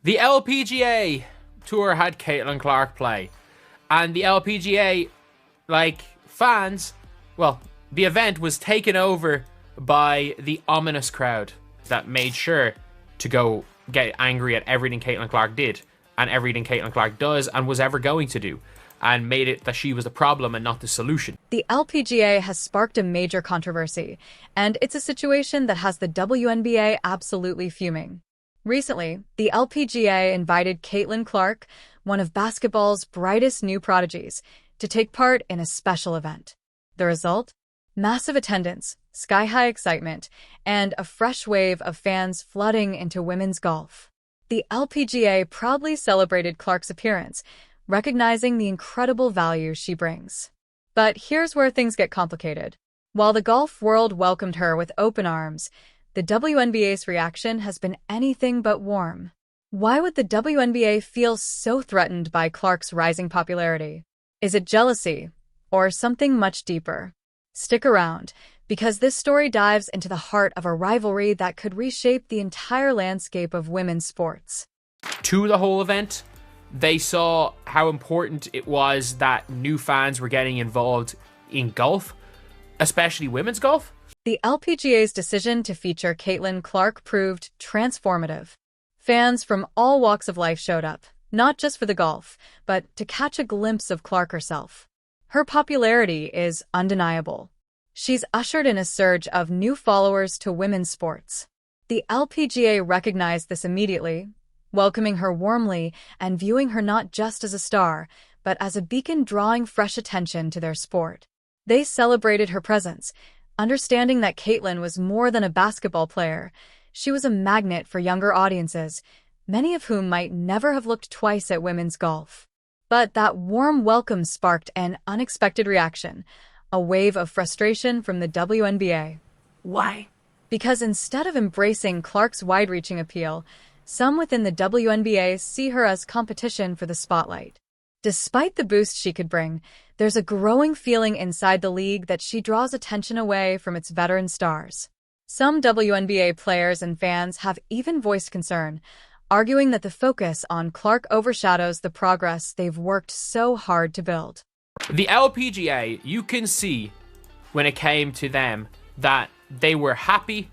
The LPGA tour had Caitlyn Clark play, and the LPGA, fans, well, the event was taken over by the ominous crowd that made sure to go get angry at everything Caitlyn Clark did and everything Caitlyn Clark does and was ever going to do, and made it that she was the problem and not the solution. The LPGA has sparked a major controversy, and it's a situation that has the WNBA absolutely fuming. Recently, the LPGA invited Caitlyn Clark, one of basketball's brightest new prodigies, to take part in a special event. The result? Massive attendance, sky-high excitement, and a fresh wave of fans flooding into women's golf. The LPGA proudly celebrated Clark's appearance, recognizing the incredible value she brings. But here's where things get complicated. While the golf world welcomed her with open arms, the WNBA's reaction has been anything but warm. Why would the WNBA feel so threatened by Clark's rising popularity? Is it jealousy, or something much deeper? Stick around, because this story dives into the heart of a rivalry that could reshape the entire landscape of women's sports. To the whole event, they saw how important it was that new fans were getting involved in golf, especially women's golf. The LPGA's decision to feature Caitlyn Clark proved transformative. Fans from all walks of life showed up, not just for the golf, but to catch a glimpse of Clark herself. Her popularity is undeniable. She's ushered in a surge of new followers to women's sports. The LPGA recognized this immediately, welcoming her warmly and viewing her not just as a star, but as a beacon drawing fresh attention to their sport. They celebrated her presence, understanding that Caitlyn was more than a basketball player. She was a magnet for younger audiences, many of whom might never have looked twice at women's golf. But that warm welcome sparked an unexpected reaction, a wave of frustration from the WNBA. Why? Because instead of embracing Clark's wide-reaching appeal, some within the WNBA see her as competition for the spotlight. Despite the boost she could bring, there's a growing feeling inside the league that she draws attention away from its veteran stars. Some WNBA players and fans have even voiced concern, arguing that the focus on Clark overshadows the progress they've worked so hard to build. The LPGA, you can see when it came to them that they were happy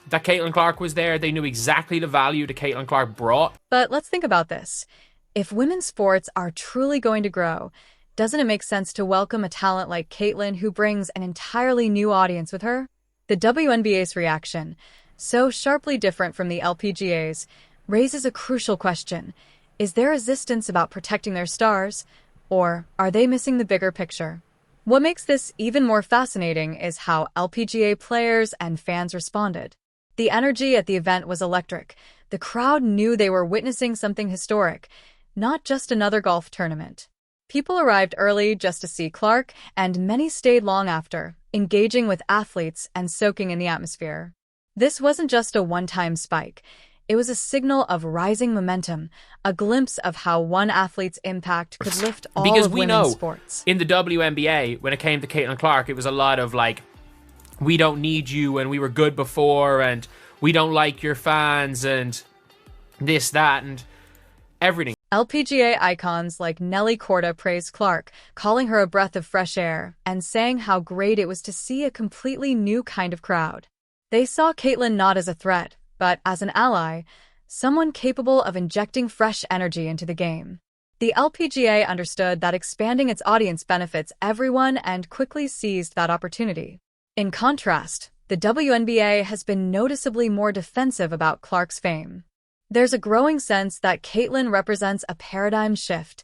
that Caitlyn Clark was there. They knew exactly the value that Caitlyn Clark brought. But let's think about this. If women's sports are truly going to grow, doesn't it make sense to welcome a talent like Caitlyn who brings an entirely new audience with her? The WNBA's reaction, so sharply different from the LPGA's, raises a crucial question. Is their resistance about protecting their stars, or are they missing the bigger picture? What makes this even more fascinating is how LPGA players and fans responded. The energy at the event was electric. The crowd knew they were witnessing something historic, not just another golf tournament. People arrived early just to see Clark, and many stayed long after, engaging with athletes and soaking in the atmosphere. This wasn't just a one-time spike. It was a signal of rising momentum, a glimpse of how one athlete's impact could lift all because of we women's know sports. In the WNBA, when it came to Caitlyn Clark, it was a lot of we don't need you, and we were good before, and we don't like your fans, and this, that, and everything. LPGA icons like Nelly Korda praised Clark, calling her a breath of fresh air, and saying how great it was to see a completely new kind of crowd. They saw Caitlyn not as a threat, but as an ally, someone capable of injecting fresh energy into the game. The LPGA understood that expanding its audience benefits everyone and quickly seized that opportunity. In contrast, the WNBA has been noticeably more defensive about Clark's fame. There's a growing sense that Caitlyn represents a paradigm shift,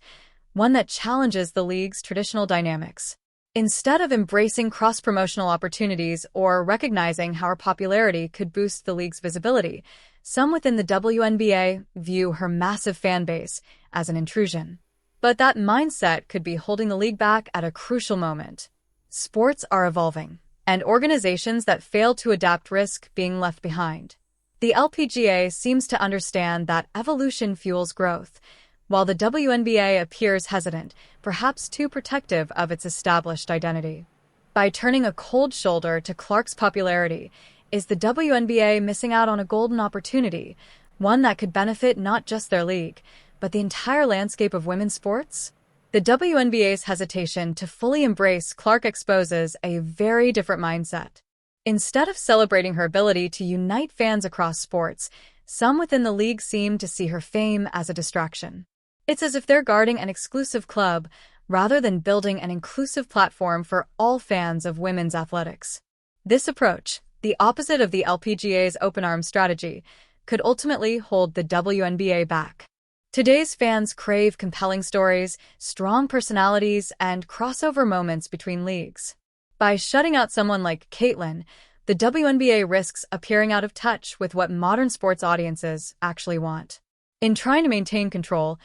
one that challenges the league's traditional dynamics. Instead of embracing cross-promotional opportunities or recognizing how her popularity could boost the league's visibility, some within the WNBA view her massive fan base as an intrusion. But that mindset could be holding the league back at a crucial moment. Sports are evolving, and organizations that fail to adapt risk being left behind. The LPGA seems to understand that evolution fuels growth, while the WNBA appears hesitant, perhaps too protective of its established identity. By turning a cold shoulder to Clark's popularity, is the WNBA missing out on a golden opportunity, one that could benefit not just their league, but the entire landscape of women's sports? The WNBA's hesitation to fully embrace Clark exposes a very different mindset. Instead of celebrating her ability to unite fans across sports, some within the league seem to see her fame as a distraction. It's as if they're guarding an exclusive club rather than building an inclusive platform for all fans of women's athletics. This approach, the opposite of the LPGA's open arms strategy, could ultimately hold the WNBA back. Today's fans crave compelling stories, strong personalities, and crossover moments between leagues. By shutting out someone like Caitlyn, the WNBA risks appearing out of touch with what modern sports audiences actually want. In trying to maintain control,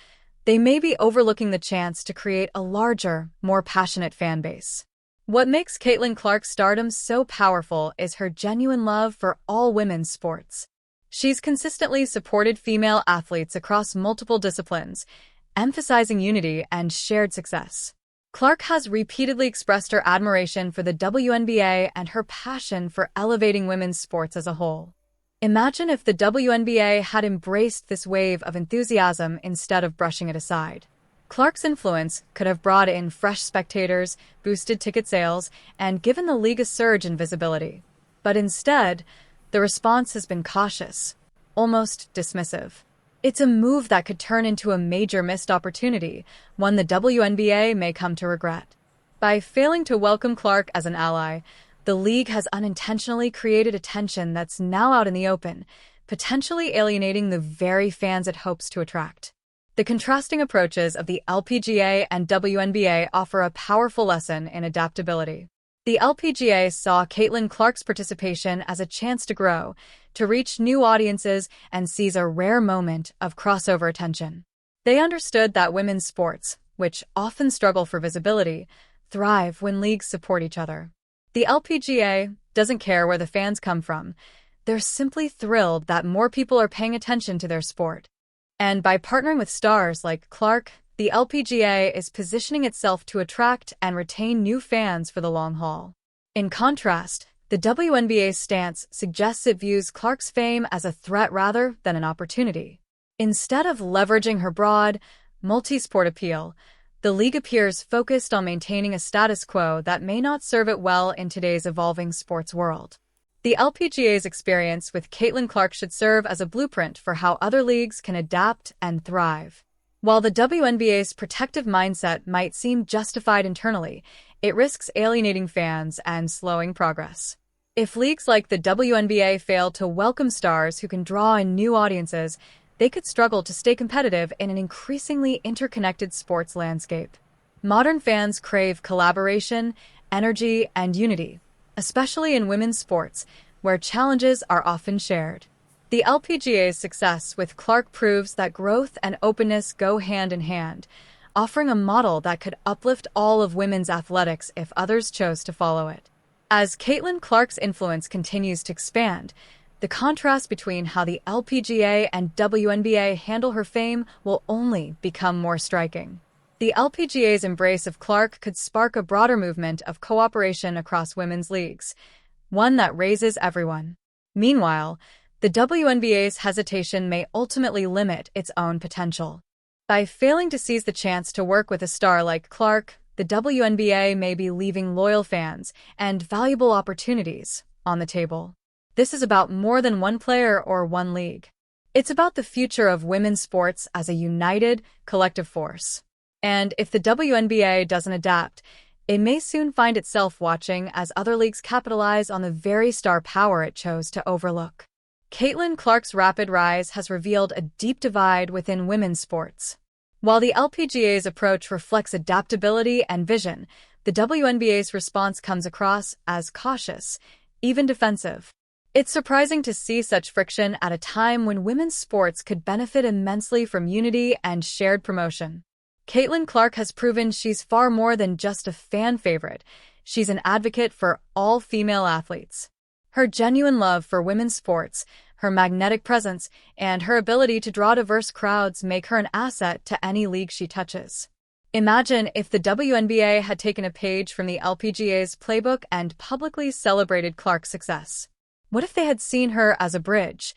they may be overlooking the chance to create a larger, more passionate fan base. What makes Caitlyn Clark's stardom so powerful is her genuine love for all women's sports. She's consistently supported female athletes across multiple disciplines, emphasizing unity and shared success. Clark has repeatedly expressed her admiration for the WNBA and her passion for elevating women's sports as a whole. Imagine if the WNBA had embraced this wave of enthusiasm instead of brushing it aside. Clark's influence could have brought in fresh spectators, boosted ticket sales, and given the league a surge in visibility. But instead, the response has been cautious, almost dismissive. It's a move that could turn into a major missed opportunity, one the WNBA may come to regret. By failing to welcome Clark as an ally, the league has unintentionally created a tension that's now out in the open, potentially alienating the very fans it hopes to attract. The contrasting approaches of the LPGA and WNBA offer a powerful lesson in adaptability. The LPGA saw Caitlyn Clark's participation as a chance to grow, to reach new audiences, and seize a rare moment of crossover attention. They understood that women's sports, which often struggle for visibility, thrive when leagues support each other. The LPGA doesn't care where the fans come from. They're simply thrilled that more people are paying attention to their sport. And by partnering with stars like Clark, the LPGA is positioning itself to attract and retain new fans for the long haul. In contrast, the WNBA's stance suggests it views Clark's fame as a threat rather than an opportunity. Instead of leveraging her broad, multi-sport appeal, the league appears focused on maintaining a status quo that may not serve it well in today's evolving sports world. The LPGA's experience with Caitlyn Clark should serve as a blueprint for how other leagues can adapt and thrive. While the WNBA's protective mindset might seem justified internally, it risks alienating fans and slowing progress. If leagues like the WNBA fail to welcome stars who can draw in new audiences, they could struggle to stay competitive in an increasingly interconnected sports landscape. Modern fans crave collaboration, energy, and unity, especially in women's sports, where challenges are often shared. The LPGA's success with Clark proves that growth and openness go hand in hand, offering a model that could uplift all of women's athletics if others chose to follow it. As Caitlyn Clark's influence continues to expand, the contrast between how the LPGA and WNBA handle her fame will only become more striking. The LPGA's embrace of Clark could spark a broader movement of cooperation across women's leagues, one that raises everyone. Meanwhile, the WNBA's hesitation may ultimately limit its own potential. By failing to seize the chance to work with a star like Clark, the WNBA may be leaving loyal fans and valuable opportunities on the table. This is about more than one player or one league. It's about the future of women's sports as a united, collective force. And if the WNBA doesn't adapt, it may soon find itself watching as other leagues capitalize on the very star power it chose to overlook. Caitlyn Clark's rapid rise has revealed a deep divide within women's sports. While the LPGA's approach reflects adaptability and vision, the WNBA's response comes across as cautious, even defensive. It's surprising to see such friction at a time when women's sports could benefit immensely from unity and shared promotion. Caitlyn Clark has proven she's far more than just a fan favorite. She's an advocate for all female athletes. Her genuine love for women's sports, her magnetic presence, and her ability to draw diverse crowds make her an asset to any league she touches. Imagine if the WNBA had taken a page from the LPGA's playbook and publicly celebrated Clark's success. What if they had seen her as a bridge,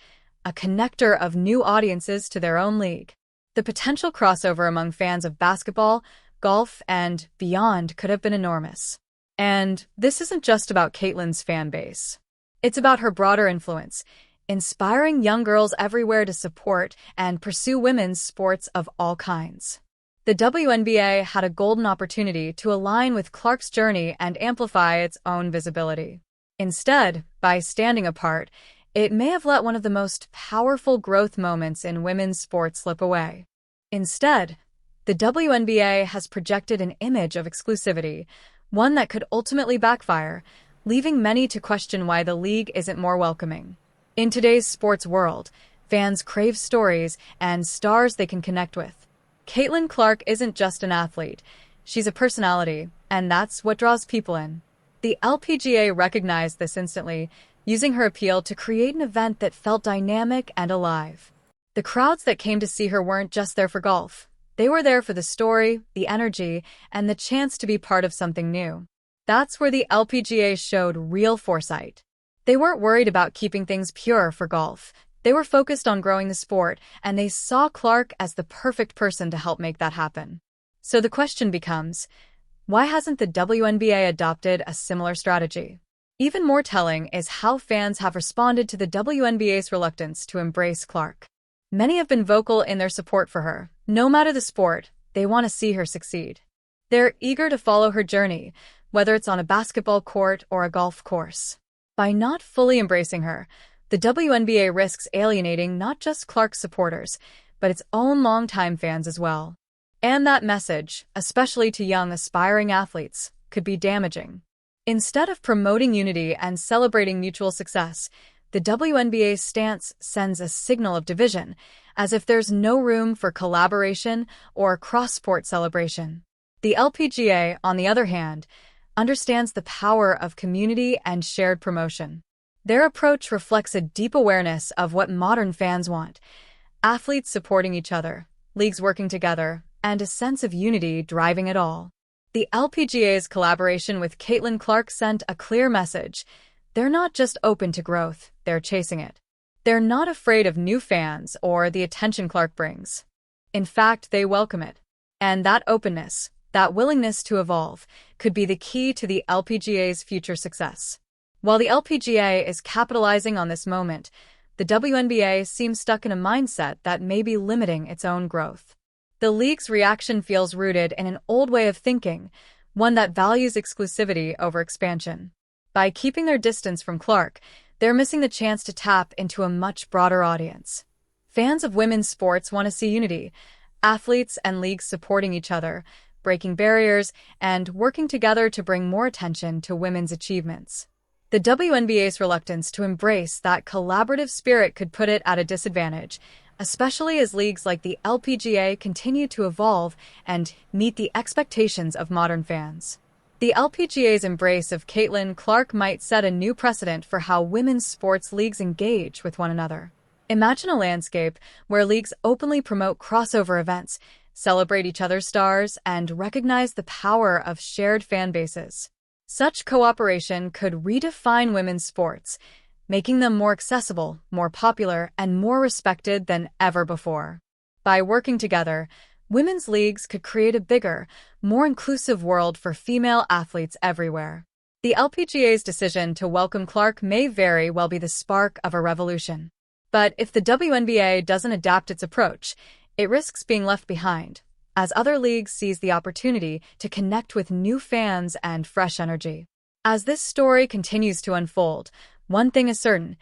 a connector of new audiences to their own league. The potential crossover among fans of basketball, golf, and beyond could have been enormous. And this isn't just about Caitlyn's fan base. It's about her broader influence, inspiring young girls everywhere to support and pursue women's sports of all kinds. The WNBA had a golden opportunity to align with Clark's journey and amplify its own visibility. Instead, by standing apart, it may have let one of the most powerful growth moments in women's sports slip away. Instead, the WNBA has projected an image of exclusivity, one that could ultimately backfire, leaving many to question why the league isn't more welcoming. In today's sports world, fans crave stories and stars they can connect with. Caitlyn Clark isn't just an athlete, she's a personality, and that's what draws people in. The LPGA recognized this instantly, using her appeal to create an event that felt dynamic and alive. The crowds that came to see her weren't just there for golf. They were there for the story, the energy, and the chance to be part of something new. That's where the LPGA showed real foresight. They weren't worried about keeping things pure for golf. They were focused on growing the sport, and they saw Clark as the perfect person to help make that happen. So the question becomes, why hasn't the WNBA adopted a similar strategy? Even more telling is how fans have responded to the WNBA's reluctance to embrace Clark. Many have been vocal in their support for her. No matter the sport, they want to see her succeed. They're eager to follow her journey, whether it's on a basketball court or a golf course. By not fully embracing her, the WNBA risks alienating not just Clark's supporters, but its own longtime fans as well. And that message, especially to young aspiring athletes, could be damaging. Instead of promoting unity and celebrating mutual success, the WNBA's stance sends a signal of division, as if there's no room for collaboration or cross-sport celebration. The LPGA, on the other hand, understands the power of community and shared promotion. Their approach reflects a deep awareness of what modern fans want: athletes supporting each other, leagues working together, and a sense of unity driving it all. The LPGA's collaboration with Caitlyn Clark sent a clear message. They're not just open to growth, they're chasing it. They're not afraid of new fans or the attention Clark brings. In fact, they welcome it. And that openness, that willingness to evolve, could be the key to the LPGA's future success. While the LPGA is capitalizing on this moment, the WNBA seems stuck in a mindset that may be limiting its own growth. The league's reaction feels rooted in an old way of thinking, one that values exclusivity over expansion. By keeping their distance from Clark, they're missing the chance to tap into a much broader audience. Fans of women's sports want to see unity, athletes and leagues supporting each other, breaking barriers, and working together to bring more attention to women's achievements. The WNBA's reluctance to embrace that collaborative spirit could put it at a disadvantage, especially as leagues like the LPGA continue to evolve and meet the expectations of modern fans. The LPGA's embrace of Caitlyn Clark might set a new precedent for how women's sports leagues engage with one another. Imagine a landscape where leagues openly promote crossover events, celebrate each other's stars, and recognize the power of shared fan bases. Such cooperation could redefine women's sports, making them more accessible, more popular, and more respected than ever before. By working together, women's leagues could create a bigger, more inclusive world for female athletes everywhere. The LPGA's decision to welcome Clark may very well be the spark of a revolution. But if the WNBA doesn't adapt its approach, it risks being left behind, as other leagues seize the opportunity to connect with new fans and fresh energy. As this story continues to unfold, one thing is certain: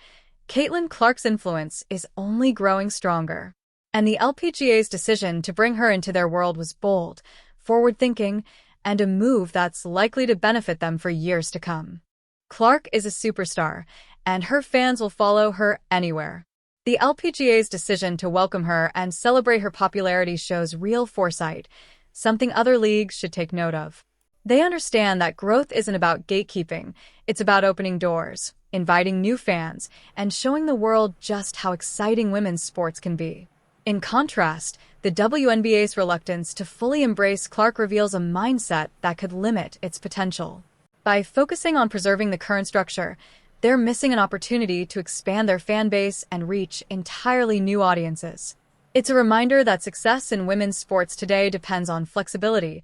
Caitlyn Clark's influence is only growing stronger. And the LPGA's decision to bring her into their world was bold, forward-thinking, and a move that's likely to benefit them for years to come. Clark is a superstar, and her fans will follow her anywhere. The LPGA's decision to welcome her and celebrate her popularity shows real foresight, something other leagues should take note of. They understand that growth isn't about gatekeeping, it's about opening doors, inviting new fans, and showing the world just how exciting women's sports can be. In contrast, the WNBA's reluctance to fully embrace Clark reveals a mindset that could limit its potential. By focusing on preserving the current structure, they're missing an opportunity to expand their fan base and reach entirely new audiences. It's a reminder that success in women's sports today depends on flexibility,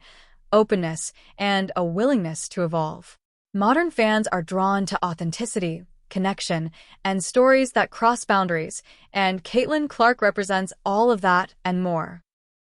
openness, and a willingness to evolve. Modern fans are drawn to authenticity, connection, and stories that cross boundaries, and Caitlyn Clark represents all of that and more.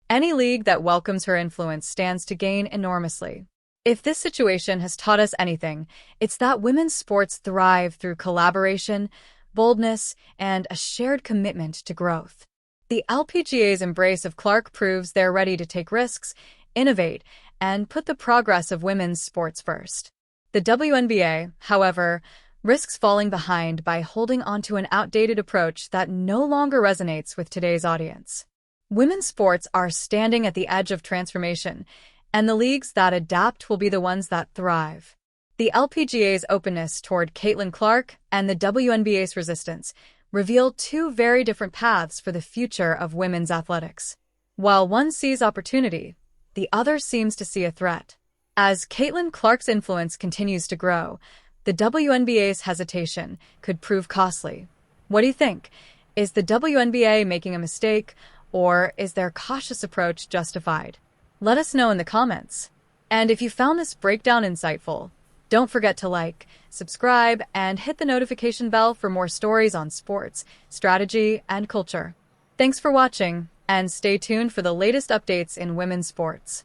Any league that welcomes her influence stands to gain enormously. If this situation has taught us anything, it's that women's sports thrive through collaboration, boldness, and a shared commitment to growth. The LPGA's embrace of Clark proves they're ready to take risks, innovate, and put the progress of women's sports first. The WNBA, however, risks falling behind by holding onto an outdated approach that no longer resonates with today's audience. Women's sports are standing at the edge of transformation, and the leagues that adapt will be the ones that thrive. The LPGA's openness toward Caitlyn Clark and the WNBA's resistance reveal two very different paths for the future of women's athletics. While one sees opportunity, the other seems to see a threat. As Caitlyn Clark's influence continues to grow, the WNBA's hesitation could prove costly. What do you think? Is the WNBA making a mistake, or is their cautious approach justified? Let us know in the comments. And if you found this breakdown insightful, don't forget to like, subscribe, and hit the notification bell for more stories on sports, strategy, and culture. Thanks for watching, and stay tuned for the latest updates in women's sports.